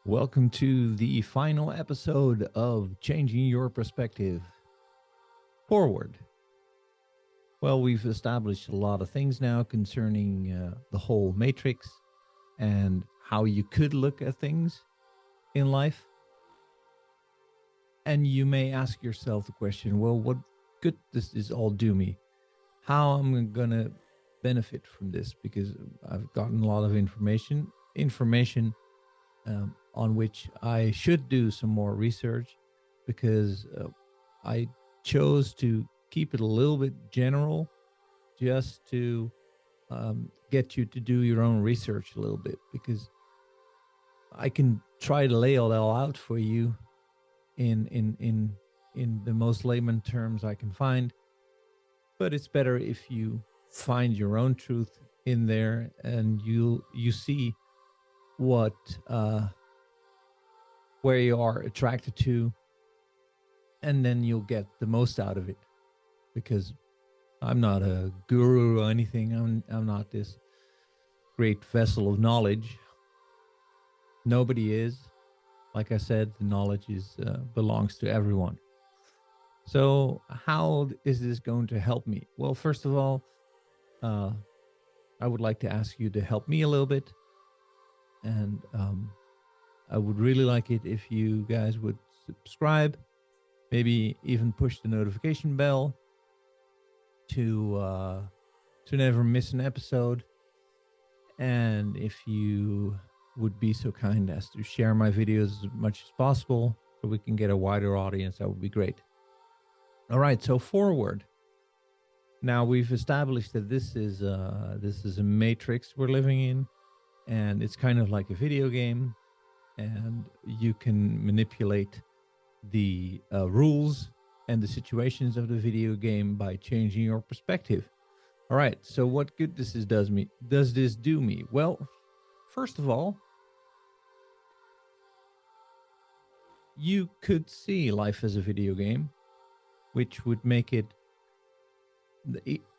Welcome to the final episode of Changing Your Perspective. Forward. Well, we've established a lot of things now concerning the whole matrix and how you could look at things in life. And you may ask yourself the question, well, what good does this all do me? How am I going to benefit from this? Because I've gotten a lot of information on which I should do some more research because I chose to keep it a little bit general just to get you to do your own research a little bit, because I can try to lay it all out for you in the most layman terms I can find, but it's better if you find your own truth in there and you see what where you are attracted to, and then you'll get the most out of it. Because I'm not a guru or anything. I'm not this great vessel of knowledge. Nobody is. Like I said, the knowledge belongs to everyone. So how is this going to help me? Well, first of all, I would like to ask you to help me a little bit, and I would really like it if you guys would subscribe, maybe even push the notification bell to never miss an episode. And if you would be so kind as to share my videos as much as possible so we can get a wider audience, that would be great. All right, so forward. Now we've established that this is a matrix we're living in, and it's kind of like a video game, and you can manipulate the rules and the situations of the video game by changing your perspective. All right, so what good does this do me? Well, first of all, you could see life as a video game, which would make it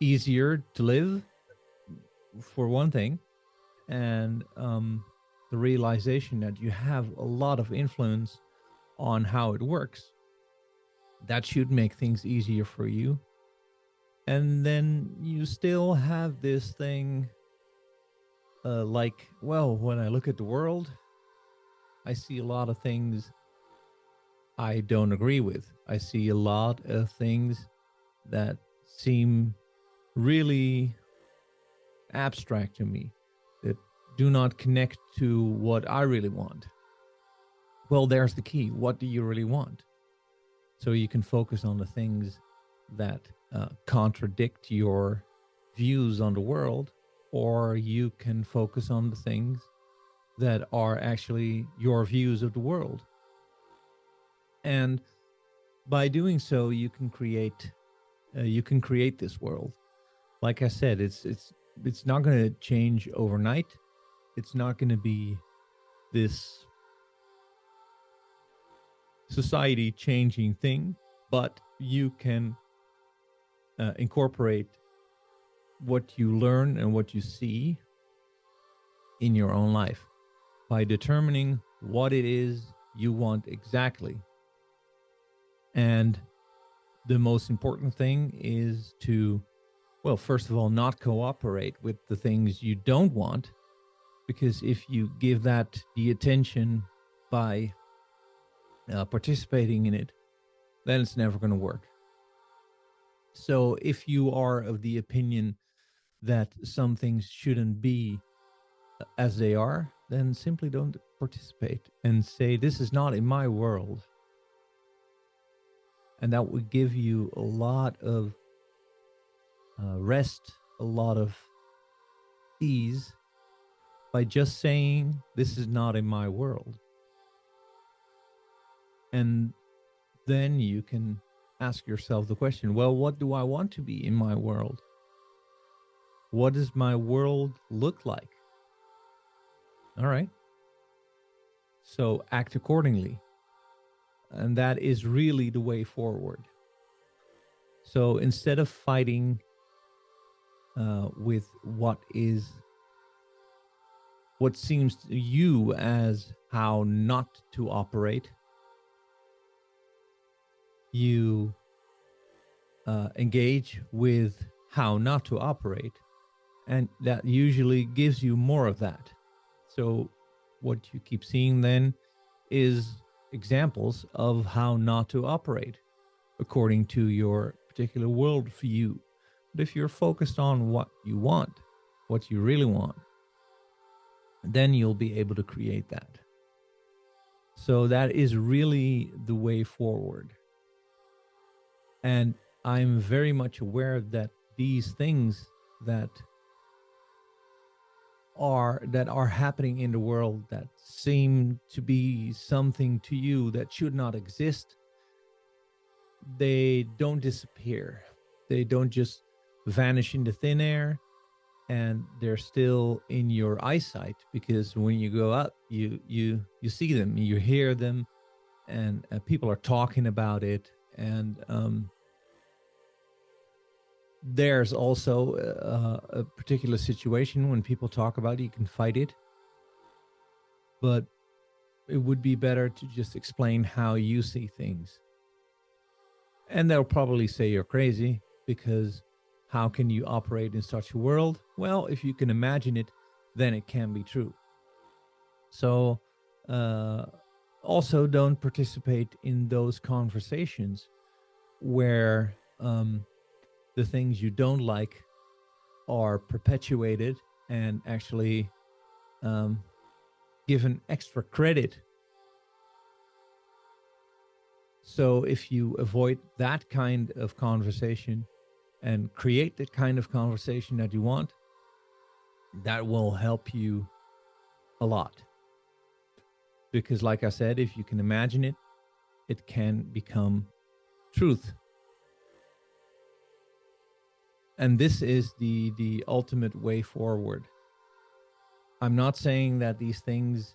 easier to live, for one thing, and the realization that you have a lot of influence on how it works. That should make things easier for you. And then you still have this thing like, well, when I look at the world, I see a lot of things I don't agree with. I see a lot of things that seem really abstract to me, that do not connect to what I really want. Well, there's the key. What do you really want? So you can focus on the things that contradict your views on the world, or you can focus on the things that are actually your views of the world. And by doing so, you can create this world. Like I said, it's not going to change overnight. It's not going to be this society changing thing, but you can incorporate what you learn and what you see in your own life by determining what it is you want exactly. And the most important thing is to, well, first of all, not cooperate with the things you don't want, because if you give that the attention by participating in it, then it's never going to work. So if you are of the opinion that some things shouldn't be as they are, then simply don't participate and say, this is not in my world. And that would give you a lot of rest, a lot of ease, by just saying, this is not in my world. And then you can ask yourself the question, well, what do I want to be in my world? What does my world look like? All right. So act accordingly. And that is really the way forward. So instead of fighting with what is what seems to you as how not to operate. You engage with how not to operate, and that usually gives you more of that. So what you keep seeing then is examples of how not to operate according to your particular worldview. But if you're focused on what you want, what you really want, then you'll be able to create that. So that is really the way forward. And I'm very much aware that these things that are happening in the world that seem to be something to you that should not exist, they don't disappear. They don't just vanish into thin air, and they're still in your eyesight, because when you go up, you see them, you hear them, and people are talking about it. And there's also a particular situation when people talk about it, you can fight it, but it would be better to just explain how you see things. And they'll probably say you're crazy, because how can you operate in such a world? Well, if you can imagine it, then it can be true. So also don't participate in those conversations where the things you don't like are perpetuated and actually given extra credit. So if you avoid that kind of conversation and create the kind of conversation that you want, that will help you a lot. Because like I said, if you can imagine it, it can become truth. And this is the ultimate way forward. I'm not saying that these things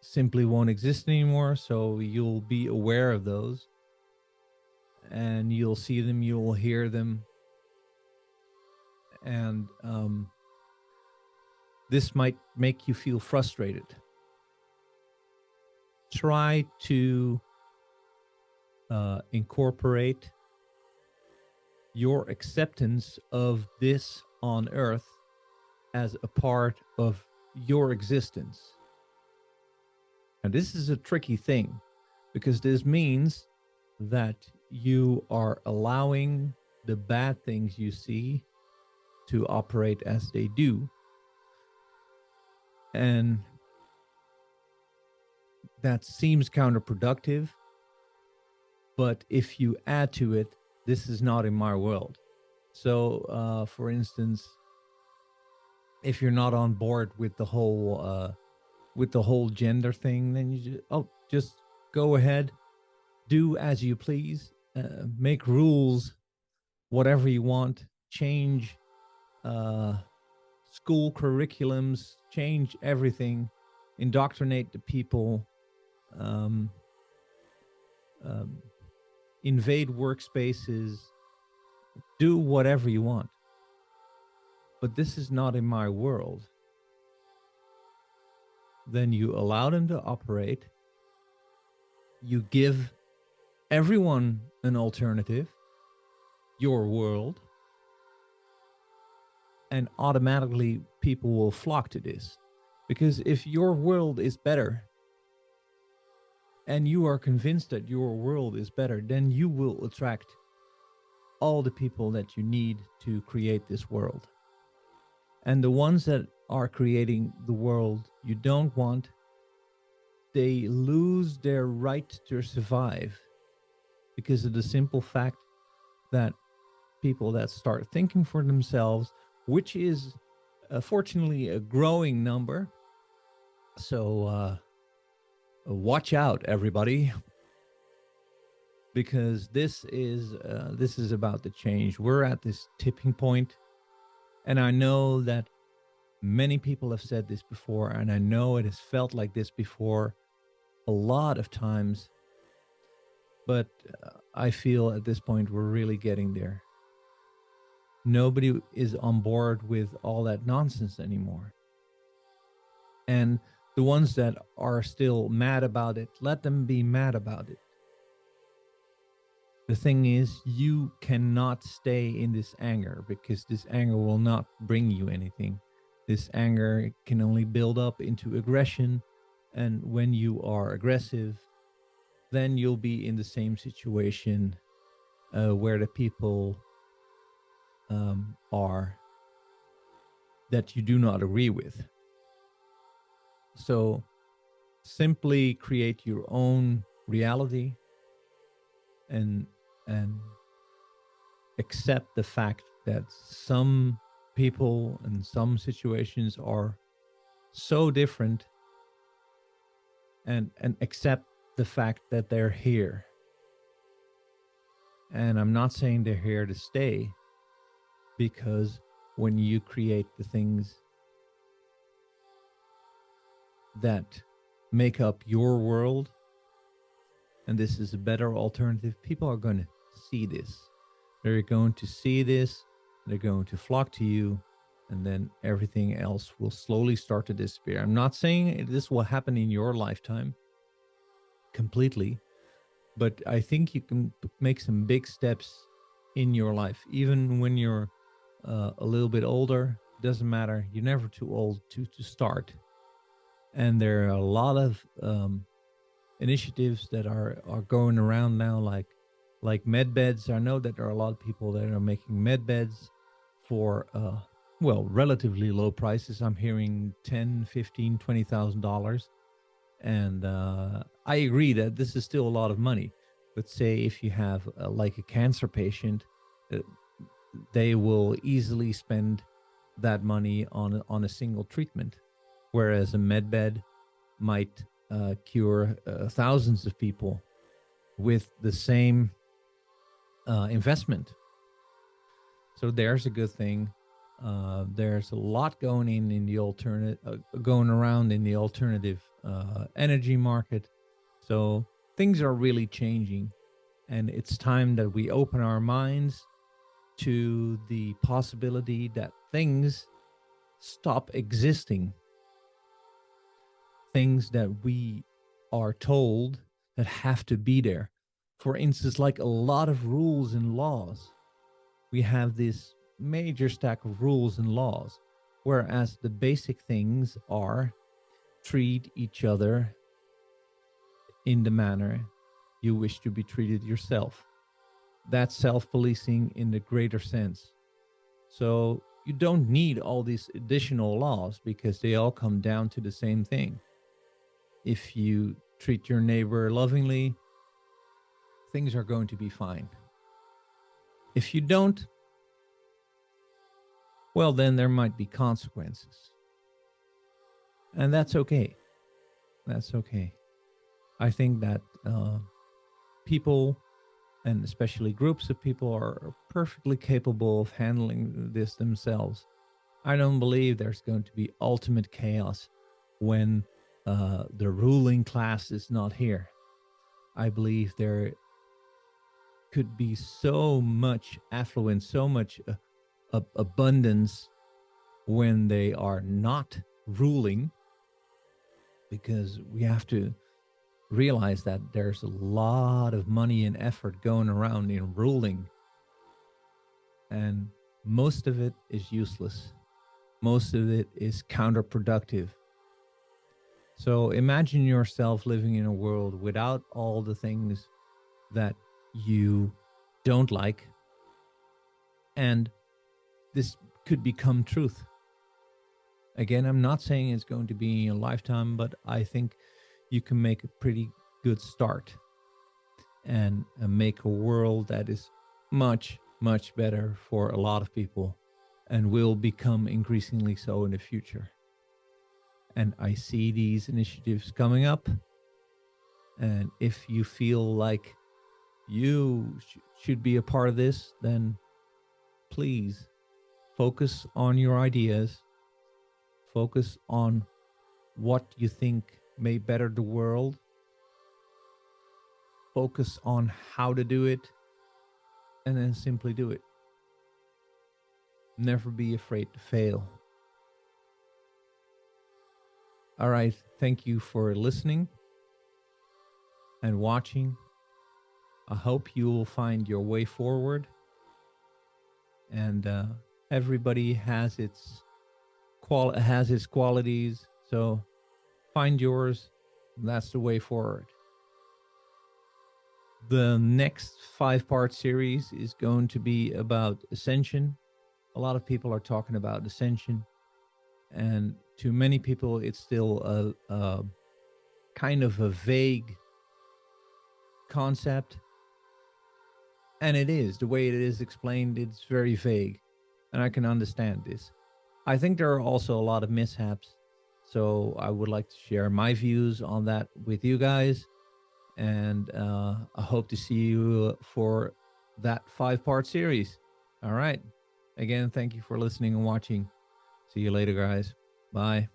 simply won't exist anymore, so you'll be aware of those and you'll see them, you'll hear them, and this might make you feel frustrated. Try to incorporate your acceptance of this on Earth as a part of your existence. And this is a tricky thing, because this means that you are allowing the bad things you see to operate as they do. And that seems counterproductive, but if you add to it, this is not in my world. So, for instance, if you're not on board with the whole gender thing, then you just go ahead, do as you please, make rules, whatever you want, change school curriculums, change everything, indoctrinate the people, invade workspaces, do whatever you want. But this is not in my world. Then you allow them to operate. You give everyone an alternative, your world, and automatically people will flock to this. Because if your world is better and you are convinced that your world is better, then you will attract all the people that you need to create this world. And the ones that are creating the world you don't want, they lose their right to survive because of the simple fact that people that start thinking for themselves, which is fortunately a growing number. So watch out, everybody, because this is about the change. We're at this tipping point, and I know that many people have said this before, and I know it has felt like this before a lot of times, but I feel at this point we're really getting there. Nobody is on board with all that nonsense anymore. And the ones that are still mad about it, let them be mad about it. The thing is, you cannot stay in this anger, because this anger will not bring you anything. This anger can only build up into aggression. And when you are aggressive, then you'll be in the same situation where the people are that you do not agree with. So simply create your own reality, and and accept the fact that some people and some situations are so different, and accept the fact that they're here. And I'm not saying they're here to stay, because when you create the things that make up your world, and this is a better alternative, people are going to see this. They're going to see this, they're going to flock to you, and then everything else will slowly start to disappear. I'm not saying this will happen in your lifetime completely, but I think you can make some big steps in your life, even when you're a little bit older. Doesn't matter. You're never too old to start. And there are a lot of initiatives that are going around now, like med beds. I know that there are a lot of people that are making med beds for well, relatively low prices. I'm hearing 10, 15, $20,000. And I agree that this is still a lot of money. But say if you have like a cancer patient, uh, they will easily spend that money on a single treatment, whereas a med bed might cure thousands of people with the same investment. So there's a good thing. There's a lot going in the alternative, going around in the alternative energy market. So things are really changing, and it's time that we open our minds to the possibility that things stop existing. Things that we are told that have to be there. For instance, like a lot of rules and laws. We have this major stack of rules and laws, whereas the basic things are treat each other in the manner you wish to be treated yourself. That's self-policing in the greater sense. So you don't need all these additional laws, because they all come down to the same thing. If you treat your neighbor lovingly, things are going to be fine. If you don't, well, then there might be consequences. And that's okay. That's okay. I think that people, and especially groups of people, are perfectly capable of handling this themselves. I don't believe there's going to be ultimate chaos when the ruling class is not here. I believe there could be so much affluence, so much abundance when they are not ruling, because we have to realize that there's a lot of money and effort going around in ruling, and most of it is useless. Most of it is counterproductive. So imagine yourself living in a world without all the things that you don't like, and this could become truth. Again, I'm not saying it's going to be in a lifetime, but I think you can make a pretty good start, and make a world that is much, much better for a lot of people, and will become increasingly so in the future. And I see these initiatives coming up. And if you feel like you should be a part of this, then please focus on your ideas, focus on what you think may better the world, focus on how to do it, and then simply do it. Never be afraid to fail. All right. Thank you for listening and watching. I hope you will find your way forward. And everybody has its qualities. So find yours. That's the way forward. The next 5-part series is going to be about Ascension. A lot of people are talking about Ascension, and to many people, it's still a kind of a vague concept. And it is. The way it is explained, it's very vague. And I can understand this. I think there are also a lot of mishaps. So I would like to share my views on that with you guys. And I hope to see you for that 5-part series. All right. Again, thank you for listening and watching. See you later, guys. Bye.